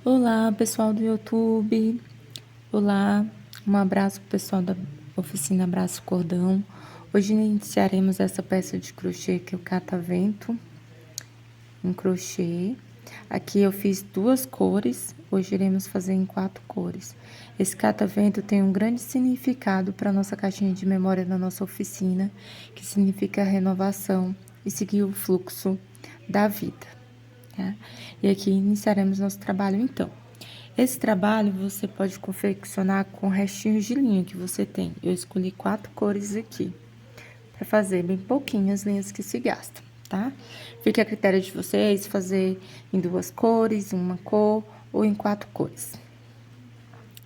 Olá, pessoal do YouTube. Olá, um abraço pro pessoal da oficina Abraço Cordão. Hoje iniciaremos essa peça de crochê que é o catavento em crochê. Aqui eu fiz 2 cores, hoje iremos fazer em 4 cores. Esse catavento tem um grande significado para nossa caixinha de memória da nossa oficina, que significa renovação e seguir o fluxo da vida. Tá? E aqui iniciaremos nosso trabalho, então. Esse trabalho você pode confeccionar com restinhos de linha que você tem. Eu escolhi 4 cores aqui, para fazer bem pouquinhas linhas que se gastam, tá? Fica a critério de vocês fazer em 2 cores, uma cor ou em 4 cores.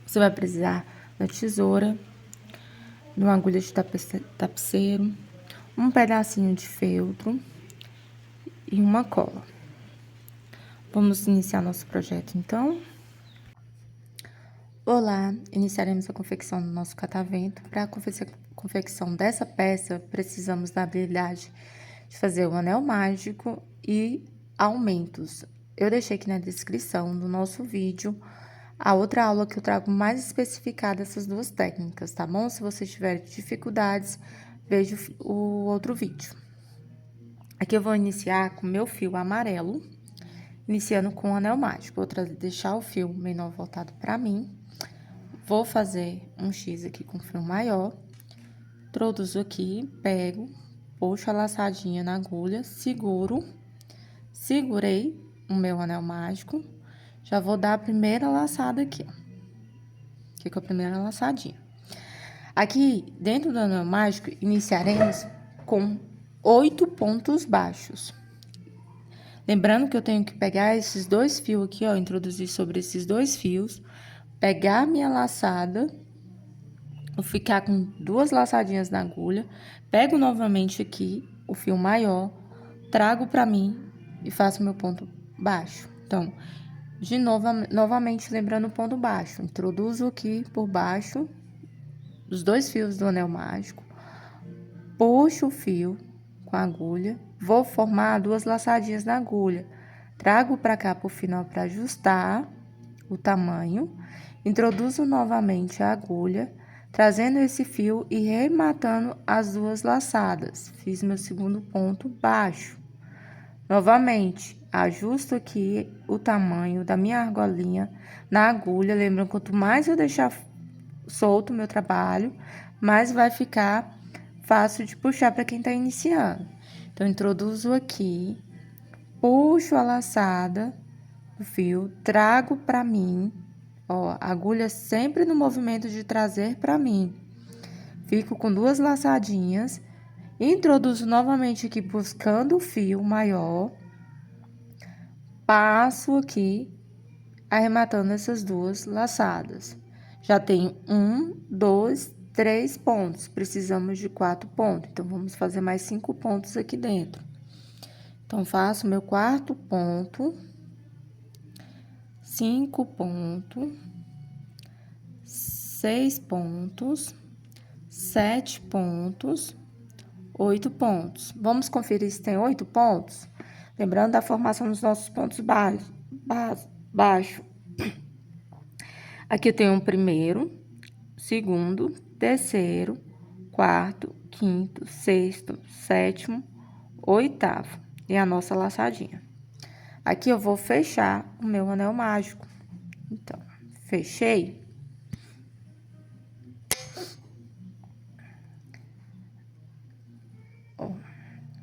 Você vai precisar da tesoura, de uma agulha de tapeceiro, um pedacinho de feltro e uma cola. Vamos iniciar nosso projeto, então? Olá, iniciaremos a confecção do nosso catavento. Para a confecção dessa peça, precisamos da habilidade de fazer o anel mágico e aumentos. Eu deixei aqui na descrição do nosso vídeo a outra aula que eu trago mais especificada essas 2 técnicas, tá bom? Se você tiver dificuldades, veja o outro vídeo. Aqui eu vou iniciar com meu fio amarelo, iniciando com o anel mágico. Vou deixar o fio menor voltado para mim. Vou fazer um X aqui com fio maior, introduzo aqui, pego, puxo a laçadinha na agulha, segurei o meu anel mágico, já vou dar a primeira laçada aqui, ó. Aqui com a primeira laçadinha. Aqui, dentro do anel mágico, iniciaremos com 8 pontos baixos. Lembrando que eu tenho que pegar esses 2 fios aqui, ó, introduzir sobre esses 2 fios, pegar minha laçada, vou ficar com 2 laçadinhas na agulha, pego novamente aqui o fio maior, trago pra mim e faço meu ponto baixo. Então, de novo, novamente lembrando o ponto baixo, introduzo aqui por baixo os 2 fios do anel mágico, puxo o fio com a agulha, vou formar 2 laçadinhas na agulha, trago pra cá pro final pra ajustar o tamanho, introduzo novamente a agulha, trazendo esse fio e rematando as 2 laçadas. Fiz meu segundo ponto baixo. Novamente, ajusto aqui o tamanho da minha argolinha na agulha. Lembrando, quanto mais eu deixar solto o meu trabalho, mais vai ficar fácil de puxar para quem tá iniciando. Então, introduzo aqui, puxo a laçada do fio, trago pra mim, ó, agulha sempre no movimento de trazer pra mim. Fico com 2 laçadinhas, introduzo novamente aqui buscando o fio maior, passo aqui, arrematando essas 2 laçadas. Já tenho 1, 2, 3 pontos, precisamos de 4 pontos, então, vamos fazer mais 5 pontos aqui dentro. Então, faço meu 4º ponto, 5 pontos, 6 pontos, 7 pontos, 8 pontos. Vamos conferir se tem 8 pontos? Lembrando da formação dos nossos pontos baixo. Aqui eu tenho o primeiro, segundo, terceiro, quarto, quinto, sexto, sétimo, oitavo. E a nossa laçadinha. Aqui eu vou fechar o meu anel mágico. Então, fechei. Ó,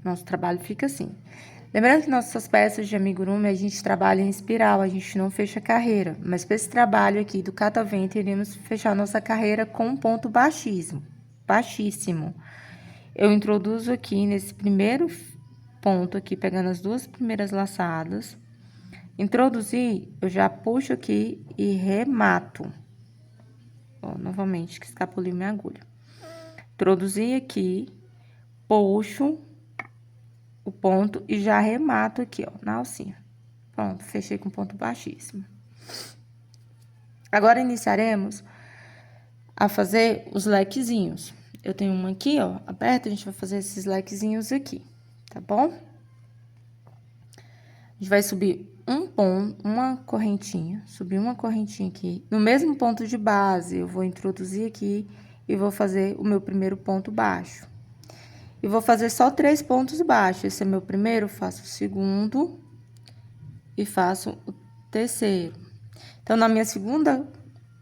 nosso trabalho fica assim. Lembrando que nossas peças de amigurumi, a gente trabalha em espiral, a gente não fecha carreira. Mas para esse trabalho aqui do catavento, iremos fechar nossa carreira com um ponto baixíssimo. Eu introduzo aqui nesse primeiro ponto aqui, pegando as 2 primeiras laçadas. Introduzi, eu já puxo aqui e remato. Ó, novamente, que escapuliu minha agulha. Introduzi aqui, puxo o ponto e já remato aqui, ó, na alcinha. Pronto, fechei com ponto baixíssimo. Agora, iniciaremos a fazer os lequezinhos. Eu tenho uma aqui, ó, aberta, a gente vai fazer esses lequezinhos aqui, tá bom? A gente vai subir uma correntinha, subir uma correntinha aqui. No mesmo ponto de base, eu vou introduzir aqui e vou fazer o meu primeiro ponto baixo. E vou fazer só 3 pontos baixos. Esse é meu primeiro, faço o segundo e faço o terceiro. Então, na minha segunda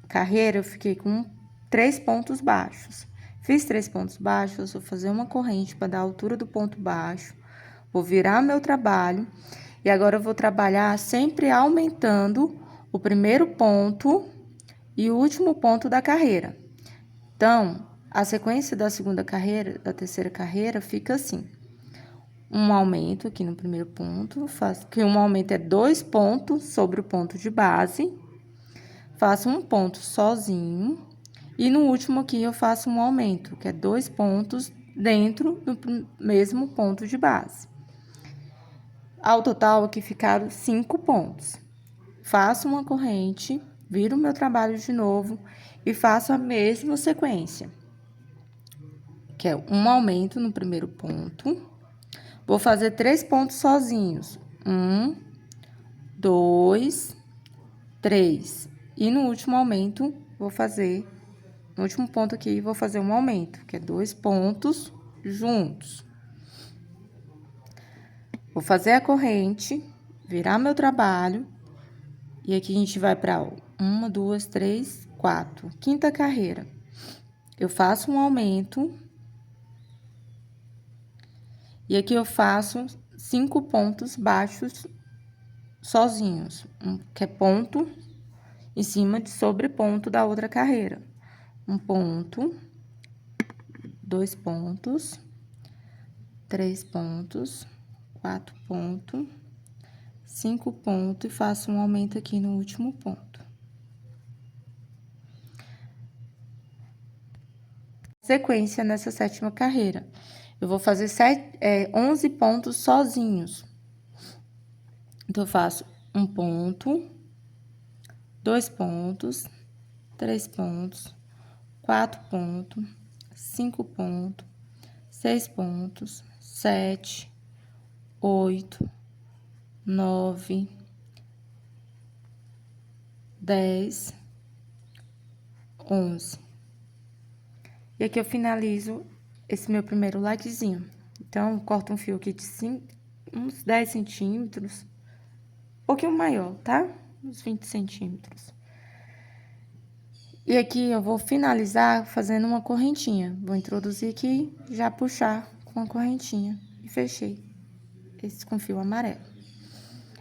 carreira, eu fiquei com 3 pontos baixos. Fiz 3 pontos baixos, vou fazer uma corrente para dar a altura do ponto baixo. Vou virar meu trabalho. E agora, eu vou trabalhar sempre aumentando o primeiro ponto e o último ponto da carreira. Então, a sequência da segunda carreira, da terceira carreira, fica assim. Um aumento aqui no primeiro ponto, que um aumento é 2 pontos sobre o ponto de base. Faço um ponto sozinho. E no último aqui, eu faço um aumento, que é 2 pontos dentro do mesmo ponto de base. Ao total, aqui ficaram 5 pontos. Faço uma corrente, viro o meu trabalho de novo e faço a mesma sequência. Que é um aumento no primeiro ponto. Vou fazer 3 pontos sozinhos. 1, 2, 3. E no último aumento, vou fazer... No último ponto aqui, vou fazer um aumento, que é 2 pontos juntos. Vou fazer a corrente, virar meu trabalho. E aqui a gente vai para 1, 2, 3, 4. Quinta carreira. Eu faço um aumento. E aqui eu faço 5 pontos baixos sozinhos, que é ponto em cima de sobreponto da outra carreira. Um ponto, 2 pontos, 3 pontos, 4 pontos, 5 pontos e faço um aumento aqui no último ponto. Sequência nessa sétima carreira. Eu vou fazer 11 pontos sozinhos. Então, eu faço um ponto, 2 pontos, 3 pontos, 4 pontos, 5 pontos, 6 pontos, 7, 8, 9, 10, 11. E aqui eu finalizo esse meu primeiro ladezinho. Então, eu corto um fio aqui de uns 10 centímetros, um pouquinho maior, tá? Uns 20 centímetros. E aqui eu vou finalizar fazendo uma correntinha. Vou introduzir aqui, já puxar com a correntinha. E fechei esse com fio amarelo.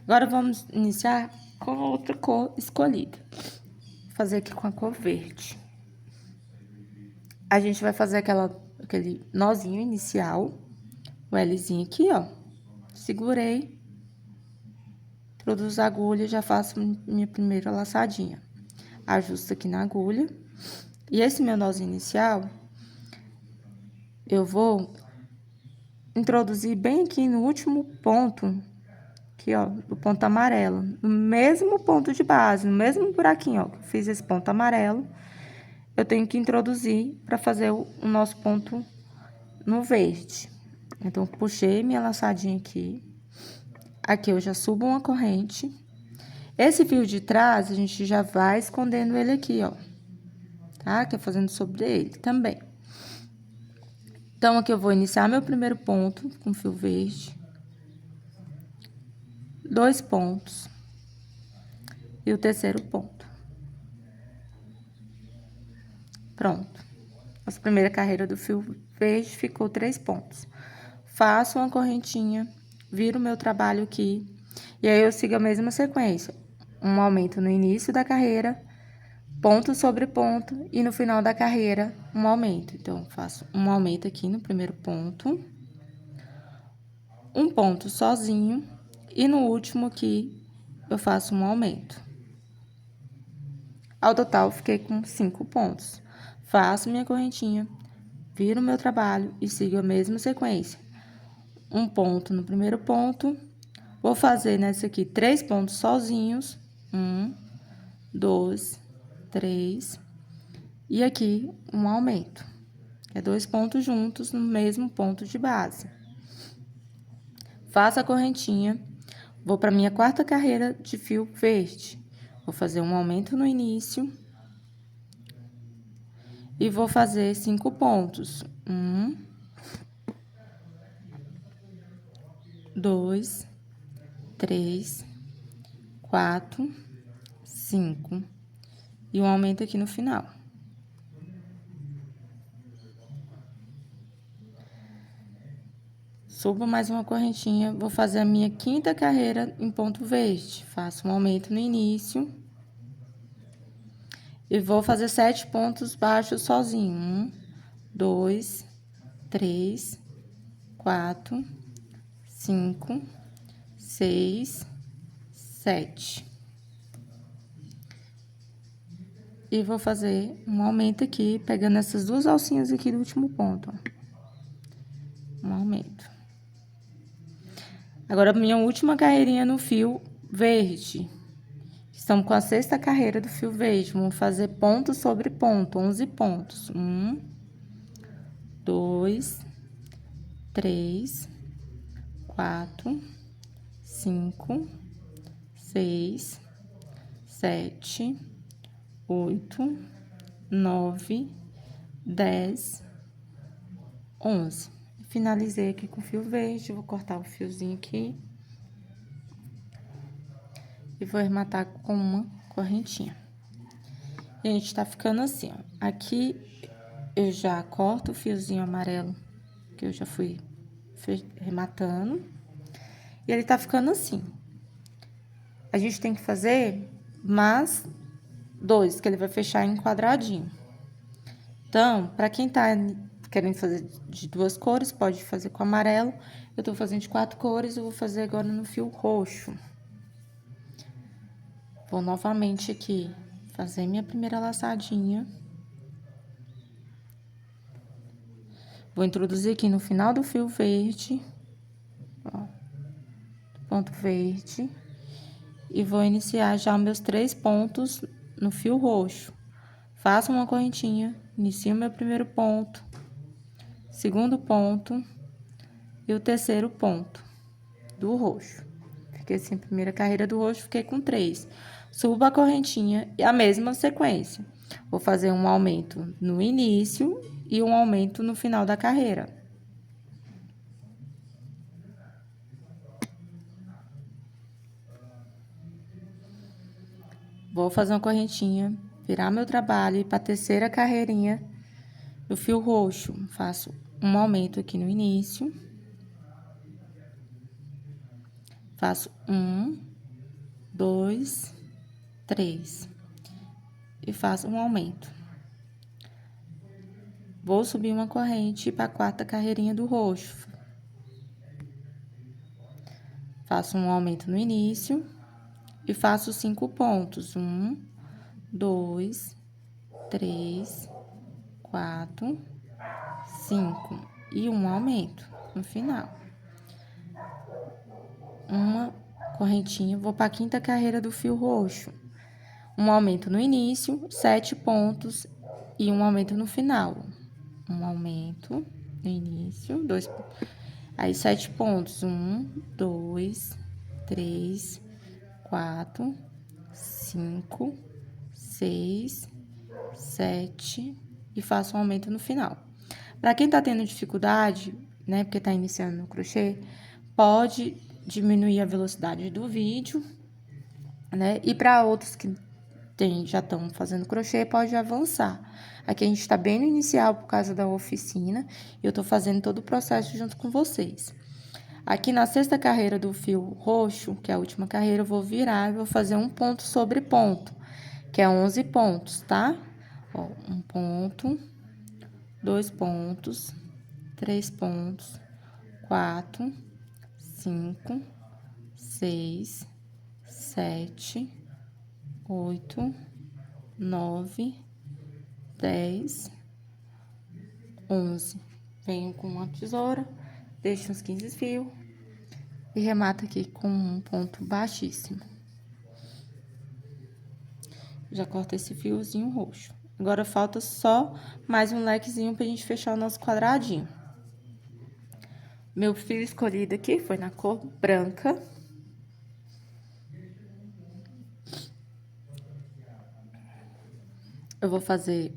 Agora, vamos iniciar com a outra cor escolhida. Vou fazer aqui com a cor verde. A gente vai fazer aquele nozinho inicial. O Lzinho aqui, ó. Segurei. Introduzo a agulha e já faço minha primeira laçadinha. Ajusto aqui na agulha. E esse meu nozinho inicial, eu vou introduzir bem aqui no último ponto, aqui, ó, do ponto amarelo. No mesmo ponto de base, no mesmo buraquinho, ó, que eu fiz esse ponto amarelo, eu tenho que introduzir para fazer o nosso ponto no verde. Então, puxei minha laçadinha aqui. Aqui eu já subo uma corrente. Esse fio de trás, a gente já vai escondendo ele aqui, ó. Tá? Que é fazendo sobre ele também. Então, aqui eu vou iniciar meu primeiro ponto com fio verde. 2 pontos. E o terceiro ponto. Pronto. Nossa primeira carreira do fio verde ficou 3 pontos. Faço uma correntinha, viro o meu trabalho aqui. E aí, eu sigo a mesma sequência. Um aumento no início da carreira, ponto sobre ponto, e no final da carreira, um aumento. Então, faço um aumento aqui no primeiro ponto, um ponto sozinho, e no último aqui, eu faço um aumento. Ao total, fiquei com 5 pontos. Faço minha correntinha, viro o meu trabalho e sigo a mesma sequência. Um ponto no primeiro ponto, vou fazer nessa aqui 3 pontos sozinhos, 1, 2, 3, e aqui um aumento, que é 2 pontos juntos no mesmo ponto de base. Faço a correntinha, vou para minha quarta carreira de fio verde. Vou fazer um aumento no início. E vou fazer 5 pontos. 1, 2, 3, 4, 5. E um aumento aqui no final. Subo mais uma correntinha, vou fazer a minha quinta carreira em ponto verde. Faço um aumento no início. E vou fazer 7 pontos baixos sozinho. 1, 2, 3, 4, 5, 6, 7. E vou fazer um aumento aqui, pegando essas duas alcinhas aqui do último ponto, ó. Um aumento. Agora, minha última carreirinha no fio verde. Estamos com a sexta carreira do fio verde. Vamos fazer ponto sobre ponto, 11 pontos. 1, 2, 3, 4, 5, 6, 7, 8, 9, 10, 11. Finalizei aqui com o fio verde, vou cortar o fiozinho aqui. E vou arrematar com uma correntinha. Gente, tá ficando assim, ó. Aqui eu já corto o fiozinho amarelo, que eu já fui arrematando. E ele tá ficando assim. A gente tem que fazer mais 2, que ele vai fechar em quadradinho. Então, pra quem tá querendo fazer de 2 cores, pode fazer com amarelo. Eu tô fazendo de 4 cores, eu vou fazer agora no fio roxo. Vou novamente aqui fazer minha primeira laçadinha. Vou introduzir aqui no final do fio verde, ó, ponto verde. E vou iniciar já meus 3 pontos no fio roxo. Faço uma correntinha, inicio meu primeiro ponto, segundo ponto e o terceiro ponto do roxo. Fiquei assim, primeira carreira do roxo, fiquei com 3. Subo a correntinha e a mesma sequência. Vou fazer um aumento no início e um aumento no final da carreira. Vou fazer uma correntinha, virar meu trabalho e para a terceira carreirinha do fio roxo. Faço um aumento aqui no início. Faço 1, 2, 3. E faço um aumento. Vou subir uma corrente para a quarta carreirinha do roxo. Faço um aumento no início e faço 5 pontos. 1, 2, 3, 4, 5. E um aumento no final. Uma correntinha, vou para a quinta carreira do fio roxo. Um aumento no início, 7 pontos e um aumento no final. Um aumento no início, 2, aí 7 pontos. 1, 2, 3, 4, 5, 6, 7 e faço um aumento no final. Para quem tá tendo dificuldade, né, porque tá iniciando no crochê, pode diminuir a velocidade do vídeo, né? E para outros que já estão fazendo crochê, pode avançar. Aqui a gente tá bem no inicial por causa da oficina, e eu tô fazendo todo o processo junto com vocês. Aqui na sexta carreira do fio roxo, que é a última carreira, eu vou virar e vou fazer um ponto sobre ponto, que é 11 pontos, tá? Ó, um ponto, 2 pontos, 3 pontos, 4, 5, 6, 7, 8, 9, 10, 11. Venho com uma tesoura, deixo uns 15 fios e remato aqui com um ponto baixíssimo. Já corto esse fiozinho roxo. Agora, falta só mais um lequezinho pra gente fechar o nosso quadradinho. Meu fio escolhido aqui foi na cor branca. Eu vou fazer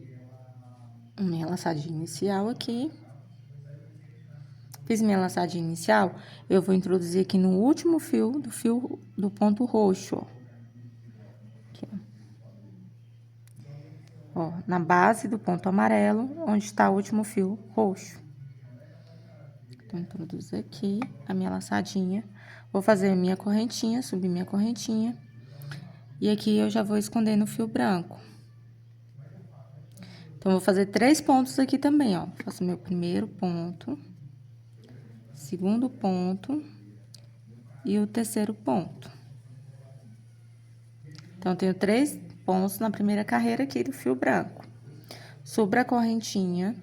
minha laçadinha inicial aqui. Fiz minha laçadinha inicial, eu vou introduzir aqui no último fio do ponto roxo, ó. Aqui, ó, na base do ponto amarelo, onde está o último fio roxo. Então, introduzo aqui a minha laçadinha. Vou fazer minha correntinha, subir minha correntinha. E aqui eu já vou esconder no fio branco. Então, vou fazer 3 pontos aqui também, ó. Faço meu primeiro ponto, segundo ponto e o terceiro ponto. Então, eu tenho 3 pontos na primeira carreira aqui do fio branco. Subo a correntinha,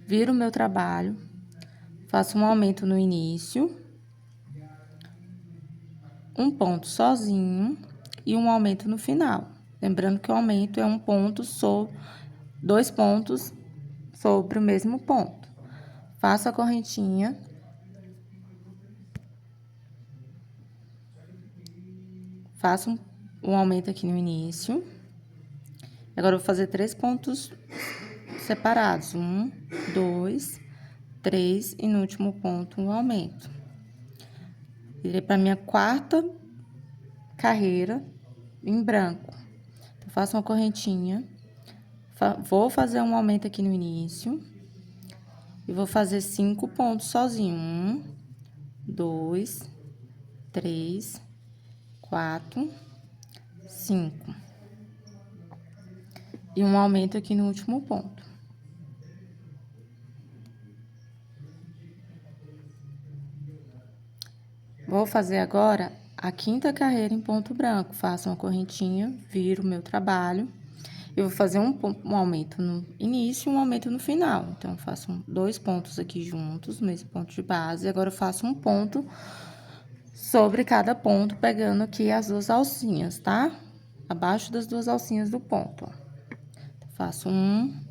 viro o meu trabalho, faço um aumento no início, um ponto sozinho e um aumento no final. Lembrando que o aumento é um ponto sobre 2 pontos sobre o mesmo ponto. Faço a correntinha, faço um aumento aqui no início. Agora, eu vou fazer 3 pontos separados, 1, 2, 3, e no último ponto, um aumento. Virei para minha quarta carreira em branco. Eu faço uma correntinha, vou fazer um aumento aqui no início e vou fazer 5 pontos sozinho. 1, 2, 3, 4, 5. E um aumento aqui no último ponto. Vou fazer agora a quinta carreira em ponto branco. Faço uma correntinha, viro o meu trabalho. Eu vou fazer um aumento no início e um aumento no final. Então, eu faço 2 pontos aqui juntos, no mesmo ponto de base. E agora, eu faço um ponto sobre cada ponto, pegando aqui as 2 alcinhas, tá? Abaixo das 2 alcinhas do ponto, ó. Faço 1,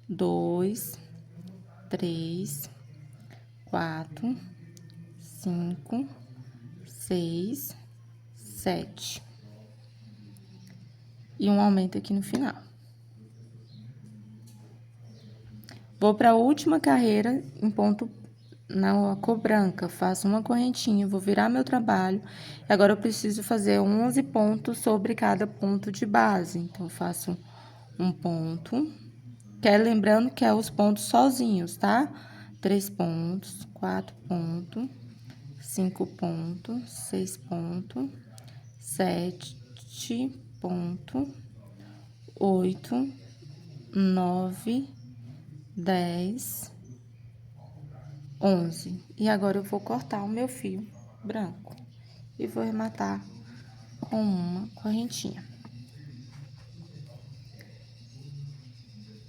2, 3, 4, 5, 6, 7. E um aumento aqui no final. Vou para a última carreira em ponto na cor branca, faço uma correntinha, vou virar meu trabalho. E agora, eu preciso fazer 11 pontos sobre cada ponto de base. Então, eu faço um ponto, lembrando que é os pontos sozinhos, tá? 3 pontos, 4 pontos, 5 pontos, 6 pontos, 7 pontos, 8, 9, 10, 11. E agora, eu vou cortar o meu fio branco e vou arrematar com uma correntinha.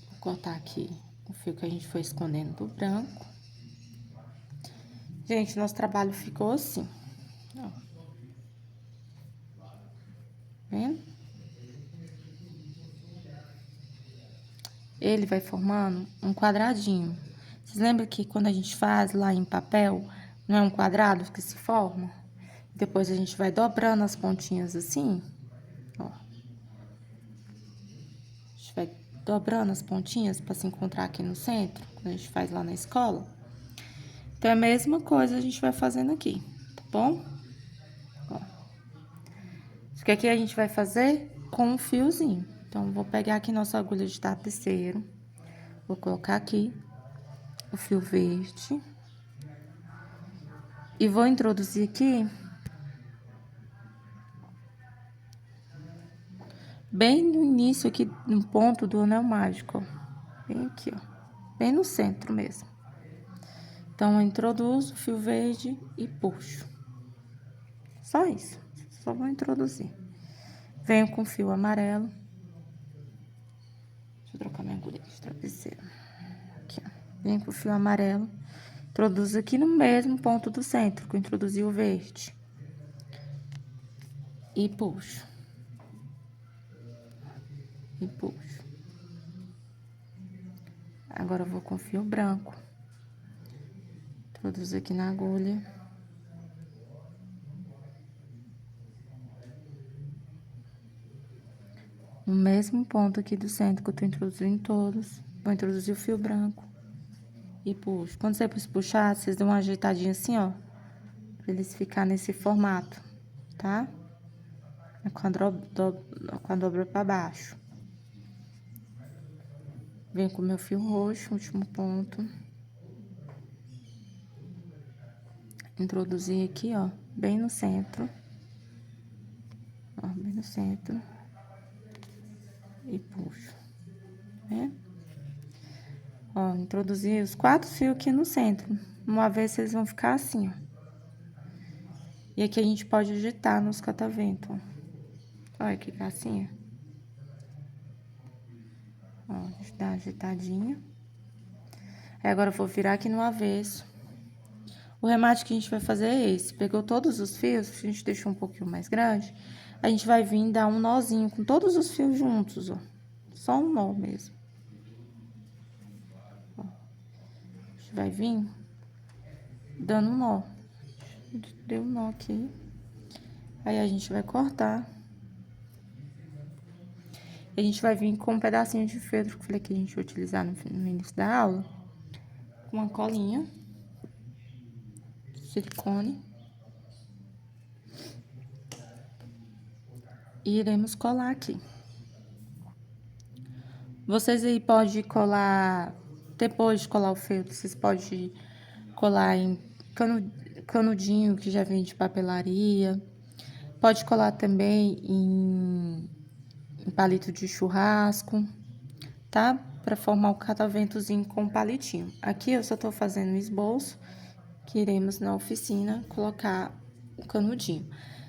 Vou cortar aqui o fio que a gente foi escondendo do branco. Gente, nosso trabalho ficou assim, ó. Vendo? Ele vai formando um quadradinho. Vocês lembram que quando a gente faz lá em papel, não é um quadrado que se forma? Depois, a gente vai dobrando as pontinhas assim, ó. A gente vai dobrando as pontinhas para se encontrar aqui no centro, quando a gente faz lá na escola. Então, é a mesma coisa a gente vai fazendo aqui, tá bom? Ó. Isso que aqui a gente vai fazer com um fiozinho. Então, vou pegar aqui nossa agulha de tapeceiro, vou colocar aqui o fio verde e vou introduzir aqui bem no início aqui, no ponto do anel mágico, ó. Bem aqui, ó. Bem no centro mesmo. Então, eu introduzo o fio verde e puxo. Só isso. Só vou introduzir. Venho com o fio amarelo. Deixa eu trocar minha agulha de travesseiro. Aqui, ó. Venho com o fio amarelo. Introduzo aqui no mesmo ponto do centro, que eu introduzi o verde. E puxo. E puxo. Agora, eu vou com o fio branco. Introduzo aqui na agulha. No mesmo ponto aqui do centro que eu tô introduzindo todos, vou introduzir o fio branco e puxo. Quando você puxar, vocês dão uma ajeitadinha assim, ó, pra eles ficar nesse formato, tá? Com a dobra pra baixo. Venho com o meu fio roxo, último ponto. Introduzir aqui, ó, bem no centro. Ó, bem no centro. E puxo, né? Ó, introduzir os 4 fios aqui no centro. Uma vez, vocês vão ficar assim, ó. E aqui a gente pode agitar nos cataventos, ó. Olha que gracinha. Ó, a gente dá uma agitadinha. Aí, agora eu vou virar aqui no avesso. O remate que a gente vai fazer é esse. Pegou todos os fios, a gente deixou um pouquinho mais grande. A gente vai vir dar um nozinho com todos os fios juntos, ó. Só um nó mesmo. Ó. A gente vai vir dando um nó. Deu um nó aqui. Aí, a gente vai cortar. E a gente vai vir com um pedacinho de feltro que eu falei que a gente vai utilizar no início da aula. Com uma colinha. Silicone. E iremos colar aqui. Vocês aí podem colar, depois de colar o feltro, vocês podem colar em canudinho que já vem de papelaria. Pode colar também em palito de churrasco, tá? Pra formar o cataventozinho com palitinho. Aqui eu só tô fazendo um esboço, que iremos na oficina colocar o canudinho.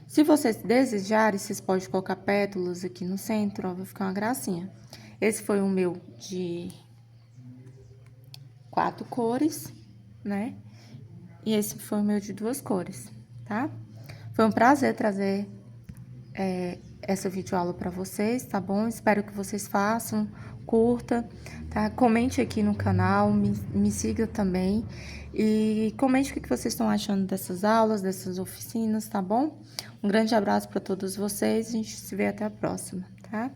Se vocês desejarem, vocês podem colocar pétalas aqui no centro, ó, vai ficar uma gracinha. Esse foi o meu de 4 cores, né? E esse foi o meu de 2 cores, tá? Foi um prazer trazer essa videoaula pra vocês, tá bom? Espero que vocês façam, curta, tá? Comente aqui no canal, me siga também. E comente o que vocês estão achando dessas aulas, dessas oficinas, tá bom? Um grande abraço para todos vocês, a gente se vê até a próxima, tá?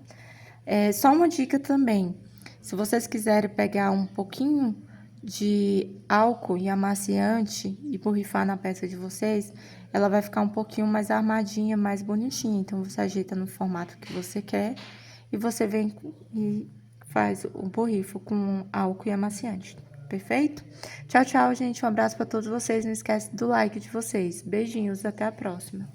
Só uma dica também, se vocês quiserem pegar um pouquinho de álcool e amaciante e borrifar na peça de vocês, ela vai ficar um pouquinho mais armadinha, mais bonitinha. Então, você ajeita no formato que você quer e você vem e faz o borrifo com álcool e amaciante. Perfeito? Tchau, tchau, gente. Um abraço para todos vocês. Não esquece do like de vocês. Beijinhos, até a próxima.